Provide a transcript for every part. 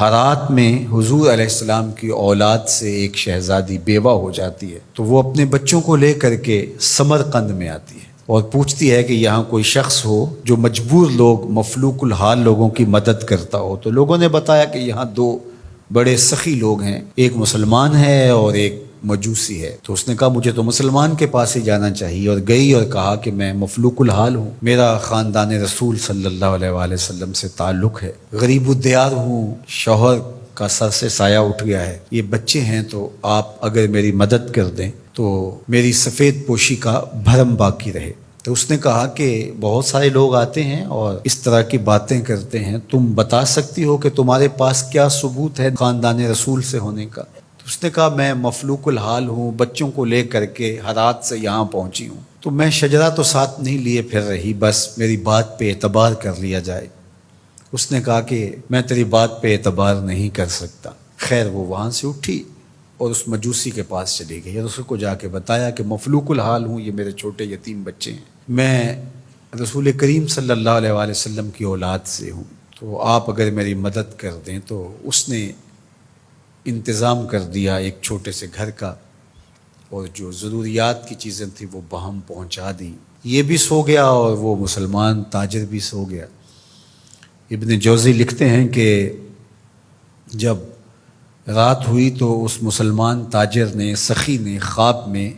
ہرات میں حضور علیہ السلام کی اولاد سے ایک شہزادی بیوہ ہو جاتی ہے، تو وہ اپنے بچوں کو لے کر کے سمرقند میں آتی ہے اور پوچھتی ہے کہ یہاں کوئی شخص ہو جو مجبور لوگ، مفلوق الحال لوگوں کی مدد کرتا ہو۔ تو لوگوں نے بتایا کہ یہاں دو بڑے سخی لوگ ہیں، ایک مسلمان ہے اور ایک مجوسی ہے۔ تو اس نے کہا مجھے تو مسلمان کے پاس ہی جانا چاہیے، اور گئی اور کہا کہ میں مفلوق الحال ہوں، میرا خاندان رسول صلی اللہ علیہ وآلہ وسلم سے تعلق ہے، غریب الدیار ہوں، شوہر کا سر سے سایہ اٹھ گیا ہے، یہ بچے ہیں، تو آپ اگر میری مدد کر دیں تو میری سفید پوشی کا بھرم باقی رہے۔ تو اس نے کہا کہ بہت سارے لوگ آتے ہیں اور اس طرح کی باتیں کرتے ہیں، تم بتا سکتی ہو کہ تمہارے پاس کیا ثبوت ہے خاندان رسول سے ہونے کا؟ تو اس نے کہا میں مفلوق الحال ہوں، بچوں کو لے کر کے ہرات سے یہاں پہنچی ہوں، تو میں شجرہ تو ساتھ نہیں لیے پھر رہی، بس میری بات پہ اعتبار کر لیا جائے۔ اس نے کہا کہ میں تیری بات پہ اعتبار نہیں کر سکتا۔ خیر وہ وہاں سے اٹھی اور اس مجوسی کے پاس چلی گئی اور اس کو جا کے بتایا کہ مفلوق الحال ہوں، یہ میرے چھوٹے یتیم بچے ہیں، میں رسول کریم صلی اللہ علیہ وآلہ وسلم کی اولاد سے ہوں، تو آپ اگر میری مدد کر دیں۔ تو اس نے انتظام کر دیا ایک چھوٹے سے گھر کا، اور جو ضروریات کی چیزیں تھیں وہ باہم پہنچا دی۔ یہ بھی سو گیا اور وہ مسلمان تاجر بھی سو گیا۔ ابن جوزی لکھتے ہیں کہ جب رات ہوئی تو اس مسلمان تاجر نے، سخی نے، خواب میں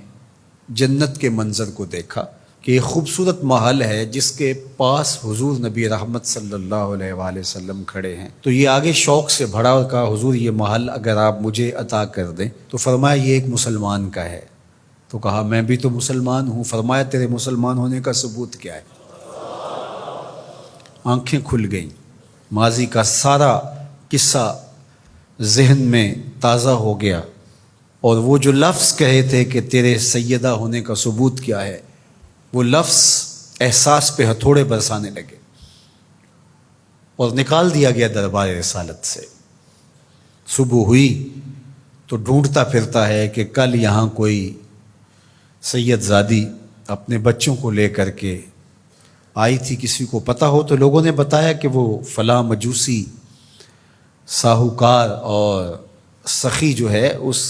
جنت کے منظر کو دیکھا کہ ایک خوبصورت محل ہے جس کے پاس حضور نبی رحمت صلی اللہ علیہ وآلہ وسلم کھڑے ہیں۔ تو یہ آگے شوق سے بھرا اور کہا حضور یہ محل اگر آپ مجھے عطا کر دیں۔ تو فرمایا یہ ایک مسلمان کا ہے۔ تو کہا میں بھی تو مسلمان ہوں۔ فرمایا تیرے مسلمان ہونے کا ثبوت کیا ہے؟ آنکھیں کھل گئیں، ماضی کا سارا قصہ ذہن میں تازہ ہو گیا، اور وہ جو لفظ کہے تھے کہ تیرے سیدہ ہونے کا ثبوت کیا ہے، وہ لفظ احساس پہ ہتھوڑے برسانے لگے اور نکال دیا گیا دربار رسالت سے۔ صبح ہوئی تو ڈھونڈتا پھرتا ہے کہ کل یہاں کوئی سید زادی اپنے بچوں کو لے کر کے آئی تھی، کسی کو پتہ ہو تو لوگوں نے بتایا کہ وہ فلاں مجوسی ساہوکار اور سخی جو ہے اس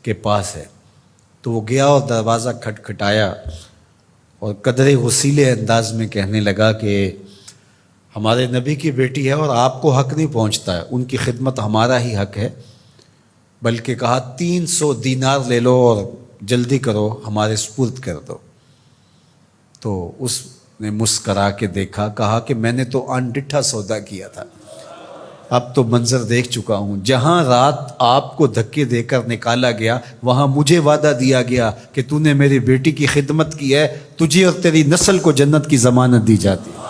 کے پاس ہے۔ تو وہ گیا اور دروازہ کھٹکھٹایا اور قدرے غسیلے انداز میں کہنے لگا کہ ہمارے نبی کی بیٹی ہے اور آپ کو حق نہیں پہنچتا ہے، ان کی خدمت ہمارا ہی حق ہے، بلکہ کہا 300 دینار لے لو اور جلدی کرو ہمارے سپرد کر دو۔ تو اس نے مسکرا کے دیکھا، کہا کہ میں نے تو انڈٹھا سودا کیا تھا، اب تو منظر دیکھ چکا ہوں، جہاں رات آپ کو دھکے دے کر نکالا گیا وہاں مجھے وعدہ دیا گیا کہ تو نے میری بیٹی کی خدمت کی ہے، تجھے اور تیری نسل کو جنت کی ضمانت دی جاتی ہے،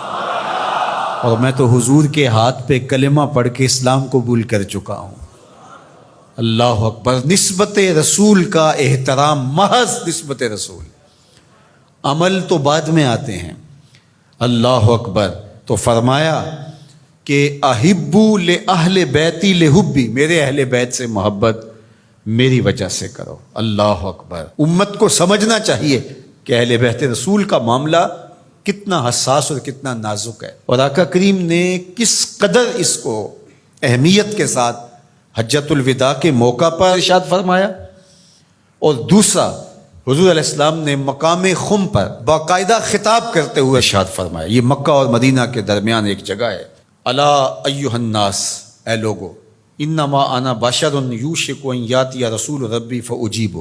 اور میں تو حضور کے ہاتھ پہ کلمہ پڑھ کے اسلام قبول کر چکا ہوں۔ اللہ اکبر۔ نسبت رسول کا احترام، محض نسبت رسول، عمل تو بعد میں آتے ہیں۔ اللہ اکبر۔ تو فرمایا کہ احبو لأہل بیتی لحبی، میرے اہل بیت سے محبت میری وجہ سے کرو۔ اللہ اکبر۔ امت کو سمجھنا چاہیے کہ اہل بیت رسول کا معاملہ کتنا حساس اور کتنا نازک ہے، اور آقا کریم نے کس قدر اس کو اہمیت کے ساتھ حجۃ الوداع کے موقع پر ارشاد فرمایا۔ اور دوسرا، حضور علیہ السلام نے مقام خم پر باقاعدہ خطاب کرتے ہوئے ارشاد فرمایا، یہ مکہ اور مدینہ کے درمیان ایک جگہ ہے، الا ایھا الناس، اے لوگو، انما انا بشر یوشک ان یاتی رسول ربی فاجیب،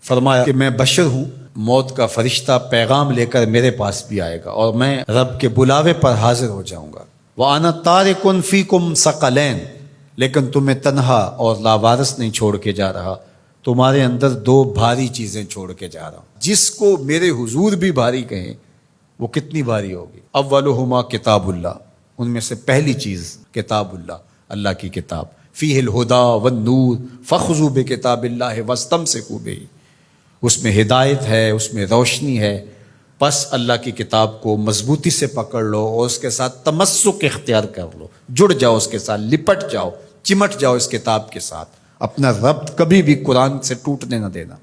فرمایا کہ میں بشر ہوں، موت کا فرشتہ پیغام لے کر میرے پاس بھی آئے گا اور میں رب کے بلاوے پر حاضر ہو جاؤں گا۔ وانا تارک فیکم ثقلین، لیکن تمہیں تنہا اور لاوارث نہیں چھوڑ کے جا رہا، تمہارے اندر دو بھاری چیزیں چھوڑ کے جا رہا ہوں، جس کو میرے حضور بھی بھاری کہیں وہ کتنی بھاری ہوگی۔ اولہما کتاب اللہ، ان میں سے پہلی چیز کتاب اللہ، اللہ کی کتاب، فیہ الہدی والنور فخذوا بکتاب اللہ واستمسکوا بہ، اس میں ہدایت ہے، اس میں روشنی ہے، پس اللہ کی کتاب کو مضبوطی سے پکڑ لو اور اس کے ساتھ تمسک اختیار کر لو، جڑ جاؤ اس کے ساتھ، لپٹ جاؤ، چمٹ جاؤ اس کتاب کے ساتھ، اپنا ربط کبھی بھی قرآن سے ٹوٹنے نہ دینا،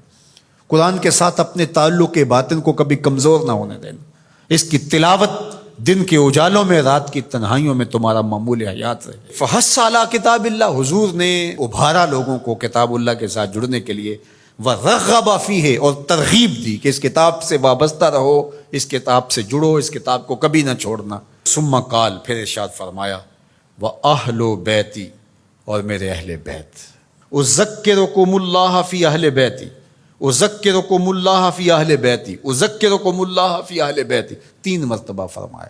قرآن کے ساتھ اپنے تعلق باطن کو کبھی کمزور نہ ہونے دینا، اس کی تلاوت دن کے اجالوں میں رات کی تنہائیوں میں تمہارا معمول حیات رہے۔ فحث علی کتاب اللہ، حضور نے ابھارا لوگوں کو کتاب اللہ کے ساتھ جڑنے کے لیے، وَرَغَّبَ فِيهِ، اور ترغیب دی کہ اس کتاب سے وابستہ رہو، اس کتاب سے جڑو، اس کتاب کو کبھی نہ چھوڑنا۔ ثم قال، پھر ارشاد فرمایا، وَأَهْلُ بَيْتِي، اور میرے اہل بیت، اذکرکم اللہ فی اہل بیتی، اذکرکم اللہ فی اہل بیتی، اذکرکم اللہ فی اہل بیتی، 3 مرتبہ فرمایا،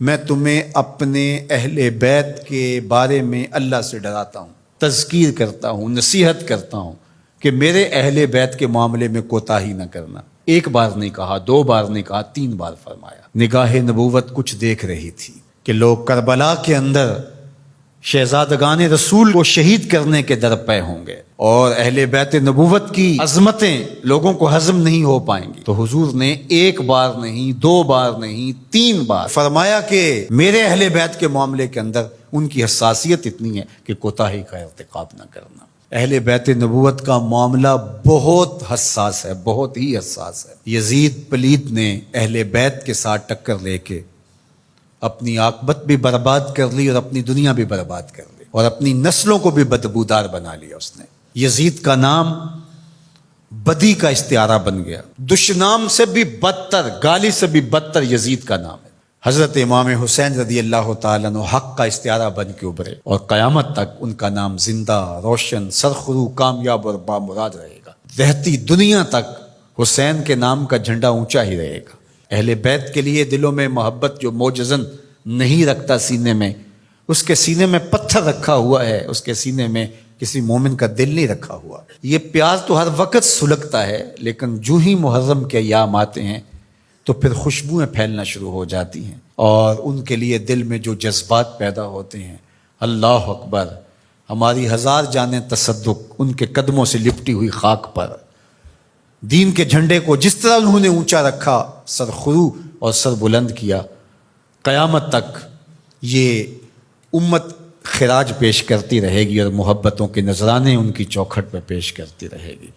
میں تمہیں اپنے اہل بیت کے بارے میں اللہ سے ڈراتا ہوں، تذکیر کرتا ہوں، نصیحت کرتا ہوں کہ میرے اہل بیت کے معاملے میں کوتاہی نہ کرنا۔ 1 بار نہیں کہا، 2 بار نہیں کہا، 3 بار فرمایا۔ نگاہ نبوت کچھ دیکھ رہی تھی کہ لوگ کربلا کے اندر شہزادگان رسول کو شہید کرنے کے درپے ہوں گے، اور اہل بیت نبوت کی عظمتیں لوگوں کو ہضم نہیں ہو پائیں گی۔ تو حضور نے 1 بار نہیں، 2 بار نہیں، 3 بار فرمایا کہ میرے اہل بیت کے معاملے کے اندر ان کی حساسیت اتنی ہے کہ کوتاہی کا ارتکاب نہ کرنا۔ اہل بیت نبوت کا معاملہ بہت حساس ہے، بہت ہی حساس ہے۔ یزید پلیت نے اہل بیت کے ساتھ ٹکر لے کے اپنی عاقبت بھی برباد کر لی اور اپنی دنیا بھی برباد کر لی، اور اپنی نسلوں کو بھی بدبودار بنا لیا اس نے۔ یزید کا نام بدی کا استعارہ بن گیا، دشنام سے بھی بدتر، گالی سے بھی بدتر یزید کا نام ہے۔ حضرت امام حسین رضی اللہ تعالیٰ عنہ حق کا استعارہ بن کے ابھرے، اور قیامت تک ان کا نام زندہ، روشن، سرخرو، کامیاب اور بامراد رہے گا۔ رہتی دنیا تک حسین کے نام کا جھنڈا اونچا ہی رہے گا۔ اہل بیت کے لیے دلوں میں محبت جو موجزن نہیں رکھتا سینے میں، اس کے سینے میں پتھر رکھا ہوا ہے، اس کے سینے میں کسی مومن کا دل نہیں رکھا ہوا۔ یہ پیاز تو ہر وقت سلگتا ہے، لیکن جو ہی محرم کے ایام آتے ہیں تو پھر خوشبوئیں پھیلنا شروع ہو جاتی ہیں، اور ان کے لیے دل میں جو جذبات پیدا ہوتے ہیں، اللہ اکبر، ہماری 1000 جانیں تصدق ان کے قدموں سے لپٹی ہوئی خاک پر، دین کے جھنڈے کو جس طرح انہوں نے اونچا رکھا، سرخرو اور سر بلند کیا، قیامت تک یہ امت خراج پیش کرتی رہے گی اور محبتوں کے نذرانے ان کی چوکھٹ پہ پیش کرتی رہے گی۔